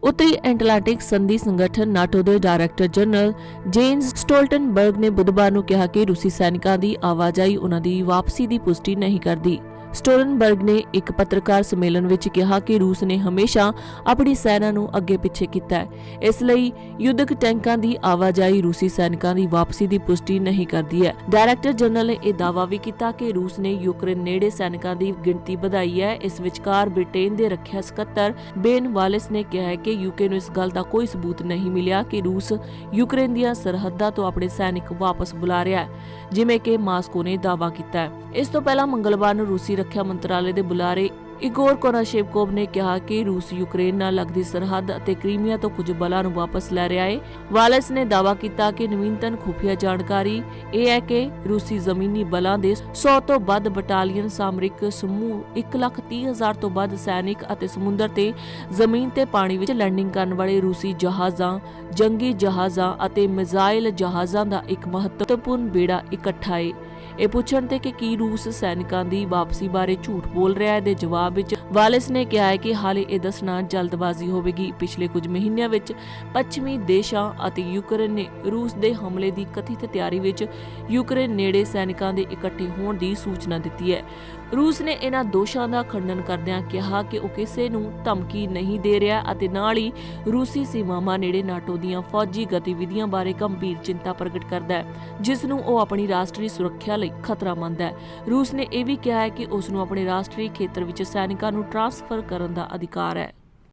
उत्तरी एटलांटिक संधि संगठन नाटो के डायरैक्टर जनरल जेन्स स्टोल्टनबर्ग ने बुधवार को कहा कि रूसी सैनिकों की आवाजाही उन्हां दी वापसी की पुष्टि नहीं करती। स्टोलनबर्ग ने एक पत्रकार सम्मेलन में कहा कि रूस ने हमेशा अपनी सेना नूं अगे पिछे किया है, इसलिए युद्धक टैंकों की आवाजाही रूसी सैनिकों की वापसी की पुष्टि नहीं करती है। डायरैक्टर जनरल ने यह दावा भी किया कि रूस ने यूक्रेन नेड़े सैनिकों की गिनती बढ़ाई है। इस विचकार ब्रिटेन के रक्षा सकत्तर बेन वालिस ने कहा है कि यूके नूं इस गल का कोई सबूत नहीं मिलिया कि रूस यूक्रेन दी सरहदां तो अपने सैनिक वापस बुला रहा है, जिवें कि मास्को ने दावा किया है। इस तो पहला मंगलवार नूं रूसी रक्षा मंत्रालय के बुलारे इगोर कोनाशेवकोव ने कहा कि रूस यूक्रेन नाल लगदी सरहद अते क्रीमिया तो कुछ बलों नूं वापस लै रहा है। वालिस ने दावा किया कि नवीनतम खुफिया जानकारी यह है कि रूसी जमीनी बलों के 100 तो वध बटालियन सामरिक समूह 1,30,000 तो वध सैनिक अते समुद्र ते जमीन ते पानी विच लैंडिंग करने वाले रूसी जहाज़ां, जंगी जहाज़ां अते मिसाइल जहाज़ां दा एक महत्वपूर्ण बेड़ा इकट्ठा है। ਇਹ ਪੁੱਛਣ ਤੇ ਕਿ ਕੀ ਰੂਸ ਸੈਨਿਕਾਂ ਦੀ ਵਾਪਸੀ ਬਾਰੇ ਝੂਠ ਬੋਲ ਰਿਹਾ ਹੈ ਦੇ ਜਵਾਬ ਵਿੱਚ ਵਾਲਿਸ ਨੇ ਕਿਹਾ ਹੈ ਕਿ ਹਾਲੇ ਇਹ ਦੱਸਣਾ ਜਲਦਬਾਜ਼ੀ ਹੋਵੇਗੀ। ਪਿਛਲੇ ਕੁਝ ਮਹੀਨਿਆਂ ਵਿੱਚ ਪੱਛਮੀ ਦੇਸ਼ਾਂ ਅਤੇ ਯੂਕਰੇਨ ਨੇ ਰੂਸ ਦੇ ਹਮਲੇ ਦੀ ਕਥਿਤ ਤਿਆਰੀ ਵਿੱਚ ਯੂਕਰੇਨ ਨੇੜੇ ਸੈਨਿਕਾਂ ਦੇ ਇਕੱਠੇ ਹੋਣ ਦੀ ਸੂਚਨਾ ਦਿੱਤੀ ਹੈ। रूस ने इन्हां दोषां दा खंडन करदिआं कहा कि ਉਹ ਕਿਸੇ ਨੂੰ ਧਮਕੀ नहीं दे रहा ਅਤੇ ਨਾਲ ਹੀ रूसी सीमावां नेड़े नाटो ਦੀਆਂ फौजी गतिविधियां बारे गंभीर चिंता प्रगट करदा है, जिस ਨੂੰ ਉਹ ਆਪਣੀ ਰਾਸ਼ਟਰੀ ਸੁਰੱਖਿਆ ਲਈ ਖਤਰਾ ਮੰਨਦਾ ਹੈ। रूस ने ਇਹ ਵੀ ਕਿਹਾ ਹੈ ਕਿ ਉਸ ਨੂੰ ਆਪਣੇ ਰਾਸ਼ਟਰੀ ਖੇਤਰ ਵਿੱਚ ਸੈਨਿਕਾਂ ਨੂੰ ਟ੍ਰਾਂਸਫਰ ਕਰਨ ਦਾ ਅਧਿਕਾਰ ਹੈ।